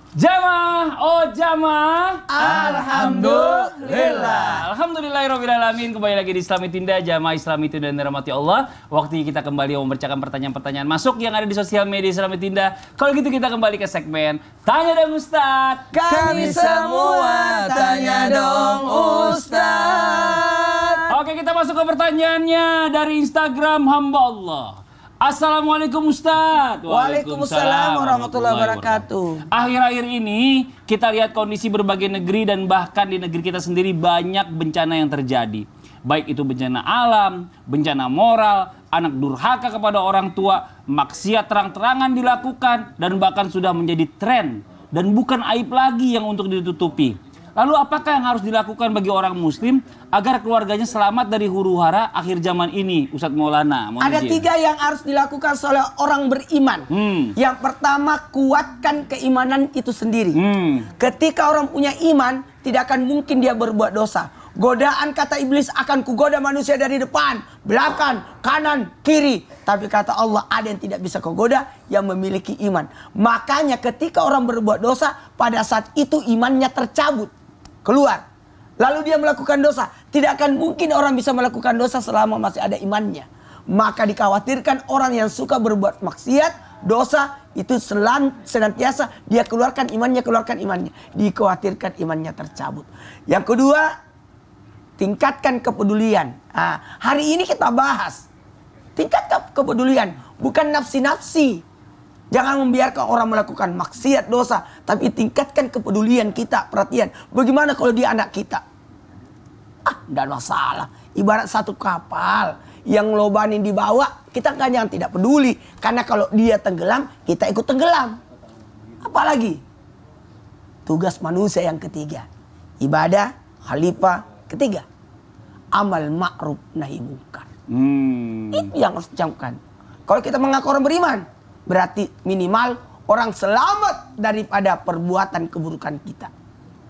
Jamaah, oh jamaah. Alhamdulillah. Alhamdulillahirrahmanirrahim. Kembali lagi di Islami Tinda, jamaah Islami Tinda dan dirahmati Allah. Waktu kita kembali membacakan pertanyaan-pertanyaan masuk yang ada di sosial media Islami Tinda. Kalau gitu kita kembali ke segmen Tanya dong Ustadz. Kami semua tanya dong Ustadz. Oke, kita masuk ke pertanyaannya dari Instagram hamba Allah. Assalamualaikum Ustadz. Waalaikumsalam warahmatullahi wabarakatuh. Akhir-akhir ini kita lihat kondisi berbagai negeri dan bahkan di negeri kita sendiri banyak bencana yang terjadi. Baik itu bencana alam, bencana moral, anak durhaka kepada orang tua, maksiat terang-terangan dilakukan dan bahkan sudah menjadi tren dan bukan aib lagi yang untuk ditutupi. Lalu apakah yang harus dilakukan bagi orang muslim agar keluarganya selamat dari huru-hara akhir zaman ini, Ustadz Maulana? Ada 3 yang harus dilakukan oleh orang beriman. Yang pertama, kuatkan keimanan itu sendiri. Ketika orang punya iman, tidak akan mungkin dia berbuat dosa. Godaan kata iblis akan kugoda manusia dari depan, belakang, kanan, kiri. Tapi kata Allah ada yang tidak bisa kugoda yang memiliki iman. Makanya ketika orang berbuat dosa, pada saat itu imannya tercabut. Keluar. Lalu dia melakukan dosa. Tidak akan mungkin orang bisa melakukan dosa selama masih ada imannya. Maka dikhawatirkan orang yang suka berbuat maksiat, dosa, itu senantiasa dia keluarkan imannya. Dikhawatirkan imannya tercabut. Yang kedua, tingkatkan kepedulian. Hari ini kita bahas. Tingkatkan kepedulian. Bukan nafsi-nafsi. Jangan membiarkan orang melakukan maksiat, dosa. Tapi tingkatkan kepedulian kita, perhatian. Bagaimana kalau dia anak kita? Tidak masalah. Ibarat satu kapal yang lobanin di bawah, kita kan jangan tidak peduli. Karena kalau dia tenggelam, kita ikut tenggelam. Apalagi? Tugas manusia yang ketiga. Ibadah, khalifah ketiga. Amal ma'ruf nahi munkar. Itu yang harus dicamkan. Kalau kita mengaku orang beriman, berarti minimal orang selamat daripada perbuatan keburukan kita.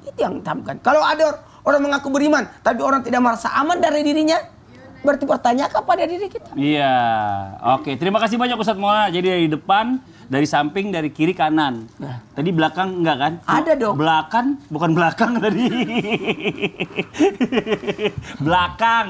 Itu yang ditambahkan. Kalau ada orang mengaku beriman, tapi orang tidak merasa aman dari dirinya, berarti pertanyakan pada diri kita. Iya, oke. Terima kasih banyak Ustadz Maulana. Jadi dari depan, dari samping, dari kiri, kanan. Tadi belakang enggak kan? Ada dong. Belakang, bukan belakang tadi. belakang.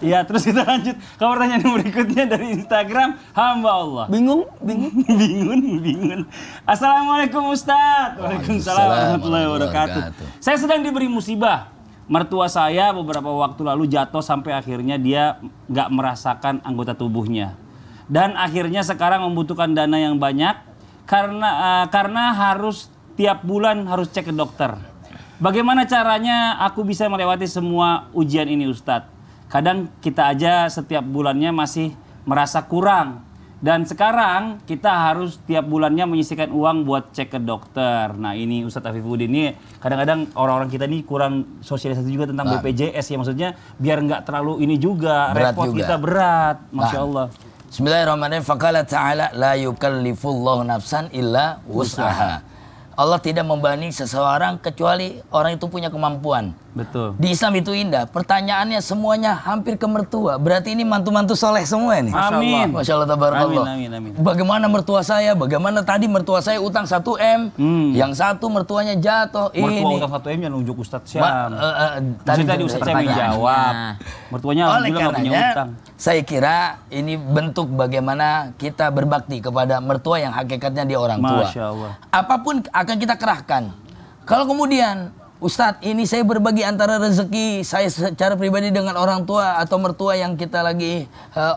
Ya, terus kita lanjut ke pertanyaan berikutnya dari Instagram hamba Allah. Bingung? Bingung. Assalamualaikum Ustadz. Waalaikumsalam warahmatullahi wabarakatuh. Saya sedang diberi musibah. Mertua saya beberapa waktu lalu jatuh sampai akhirnya dia nggak merasakan anggota tubuhnya. Dan akhirnya sekarang membutuhkan dana yang banyak karena harus tiap bulan harus cek ke dokter. Bagaimana caranya aku bisa melewati semua ujian ini Ustadz? Kadang kita aja setiap bulannya masih merasa kurang. Dan sekarang kita harus tiap bulannya menyisihkan uang buat cek ke dokter. Nah ini Ustadz Afifuddin ini kadang-kadang orang-orang kita ini kurang sosialisasi juga tentang BPJS ya. Maksudnya biar nggak terlalu ini juga, berat repot juga. kita berat. Masya Allah. Bismillahirrahmanirrahim. Faqala ta'ala la yukallifullahu nafsan illa wus'aha. Allah tidak membebani seseorang kecuali orang itu punya kemampuan. Betul. Di Islam itu indah. Pertanyaannya semuanya hampir ke mertua. Berarti ini mantu-mantu soleh semua ini. Amin. Masya Allah, tabarakallah. Amin. Bagaimana mertua saya? Bagaimana tadi mertua saya utang 1 M. Yang satu mertuanya jatuh. Mertua utang 1 M yang nunjuk Ustadz Syam. Tadi Ustadz Syam menjawab. Mertuanya oleh alhamdulillah nggak punya karenanya, utang. saya kira ini bentuk bagaimana kita berbakti kepada mertua yang hakikatnya dia orang tua. Masya Allah. Apapun akan kita kerahkan. Kalau kemudian Ustadz, ini saya berbagi antara rezeki saya secara pribadi dengan orang tua atau mertua yang kita lagi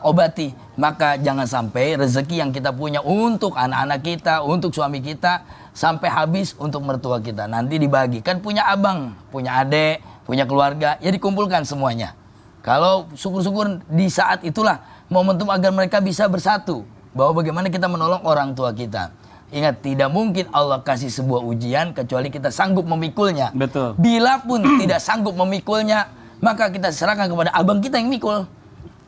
obati. Maka jangan sampai rezeki yang kita punya untuk anak-anak kita, untuk suami kita, sampai habis untuk mertua kita. Nanti dibagikan punya abang, punya adik, punya keluarga, ya dikumpulkan semuanya. Kalau syukur-syukur di saat itulah momentum agar mereka bisa bersatu. Bahwa bagaimana kita menolong orang tua kita. Ingat, tidak mungkin Allah kasih sebuah ujian kecuali kita sanggup memikulnya. Betul. Bila pun tidak sanggup memikulnya, maka kita serahkan kepada abang kita yang mikul.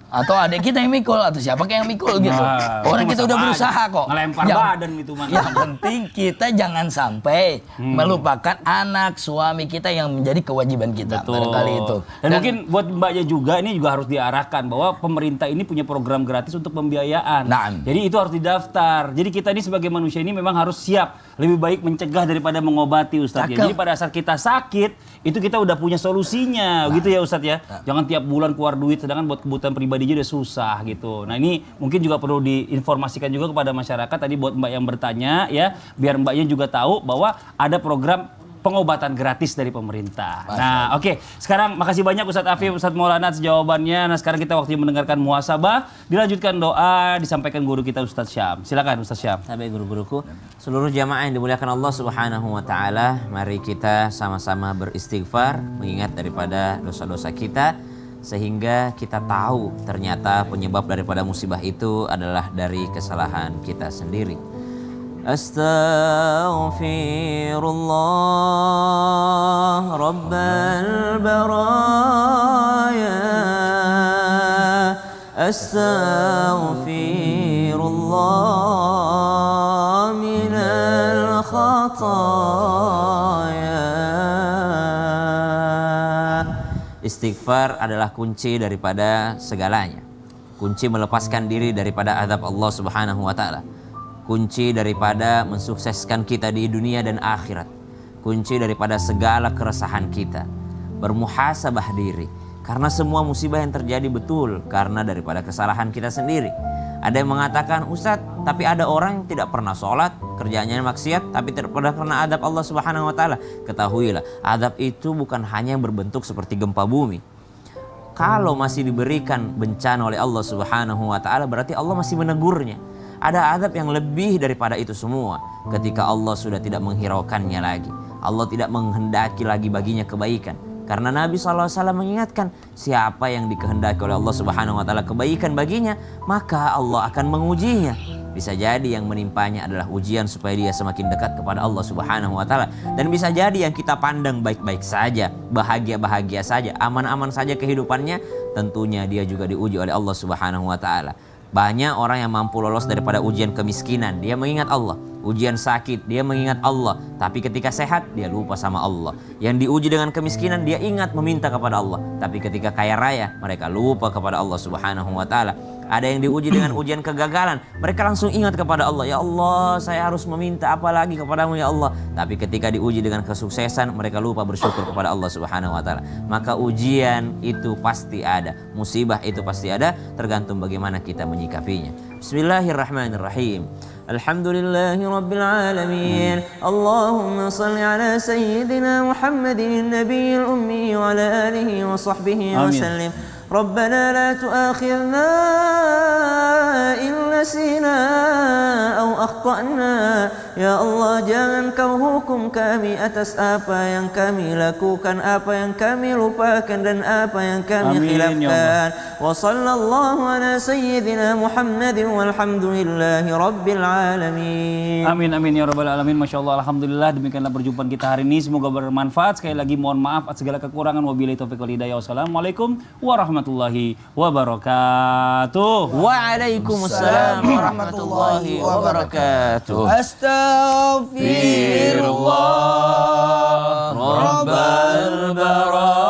Atau adik kita yang mikul, atau siapa yang mikul gitu. Orang kita udah berusaha kok. Ngelempar badan gitu mana. Yang penting kita jangan sampai melupakan anak, suami kita yang menjadi kewajiban kita. Betul. Barangkali itu. Dan mungkin buat mbaknya juga ini juga harus diarahkan bahwa pemerintah ini punya program gratis untuk pembiayaan. Naam. Jadi itu harus didaftar. Jadi kita ini sebagai manusia ini memang harus siap lebih baik mencegah daripada mengobati Ustadz ya. Jadi pada saat kita sakit itu kita udah punya solusinya gitu ya Ustadz ya. Jangan tiap bulan keluar duit sedangkan buat kebutuhan pribadi aja udah susah gitu. Nah ini mungkin juga perlu diinformasikan juga kepada masyarakat tadi buat Mbak yang bertanya ya, biar Mbaknya juga tahu bahwa ada program pengobatan gratis dari pemerintah. Nah, oke. Sekarang makasih banyak Ustadz Afif, Ustadz Maulana atas jawabannya. Nah, sekarang kita waktunya mendengarkan muhasabah. Dilanjutkan doa, disampaikan guru kita Ustadz Syam. Silakan Ustadz Syam. Sampai guru-guruku, seluruh jamaah yang dimuliakan Allah Subhanahu wa taala, mari kita sama-sama beristighfar, mengingat daripada dosa-dosa kita sehingga kita tahu ternyata penyebab daripada musibah itu adalah dari kesalahan kita sendiri. Astaghfirullah Rabbal baraya, Astaghfirullah minal khataya. Istighfar adalah kunci daripada segalanya. Kunci melepaskan diri daripada azab Allah Subhanahu wa taala. Kunci daripada mensukseskan kita di dunia dan akhirat. Kunci daripada segala keresahan kita. Bermuhasabah diri. Karena semua musibah yang terjadi betul karena daripada kesalahan kita sendiri. Ada yang mengatakan, Ustadz, tapi ada orang yang tidak pernah sholat, kerjanya maksiat, tapi tidak pernah kena adab Allah Subhanahu wa taala. Ketahuilah, adab itu bukan hanya berbentuk seperti gempa bumi. Kalau masih diberikan bencana oleh Allah Subhanahu wa taala, berarti Allah masih menegurnya. Ada azab yang lebih daripada itu semua ketika Allah sudah tidak menghiraukannya lagi. Allah tidak menghendaki lagi baginya kebaikan. Karena Nabi SAW mengingatkan, siapa yang dikehendaki oleh Allah Subhanahu wa taala kebaikan baginya, maka Allah akan mengujinya. Bisa jadi yang menimpanya adalah ujian supaya dia semakin dekat kepada Allah Subhanahu wa taala. Dan bisa jadi yang kita pandang baik-baik saja, bahagia-bahagia saja, aman-aman saja kehidupannya, tentunya dia juga diuji oleh Allah Subhanahu wa taala. Banyak orang yang mampu lolos daripada ujian kemiskinan, dia mengingat Allah. Ujian sakit, dia mengingat Allah. Tapi ketika sehat, dia lupa sama Allah. Yang diuji dengan kemiskinan, dia ingat meminta kepada Allah. Tapi ketika kaya raya, mereka lupa kepada Allah Subhanahu wa taala. Ada yang diuji dengan ujian kegagalan, mereka langsung ingat kepada Allah. Ya Allah, saya harus meminta apa lagi kepadamu ya Allah. Tapi ketika diuji dengan kesuksesan, mereka lupa bersyukur kepada Allah Subhanahu wa taala. Maka ujian itu pasti ada, musibah itu pasti ada, tergantung bagaimana kita menyikapinya. Bismillahirrahmanirrahim. Alhamdulillahi Rabbil Alamin. Allahumma salli ala Sayyidina Muhammadin Nabiyil Ummi wa ala alihi wa sahbihi wa sallim. Rabbana la tu'akhidna in nasina aw akhtana. Ya Allah, jangan kau hukum kami atas apa yang kami lakukan, apa yang kami lupakan dan apa yang kami khilafkan. Wa sallallahu ala sayyidina Muhammadin walhamdulillahi rabbil alamin. Amin amin ya rabbal alamin. Masya Allah, alhamdulillah, demikianlah perjumpaan kita hari ini, semoga bermanfaat. Sekali lagi mohon maaf atas segala kekurangan. Wabillahi taufiq wal hidayah. Wassalamualaikum warahmatullahi wabarakatuh. Waalaikumsalam warahmatullahi wabarakatuh. Astaghfirullah Rabbal baraya.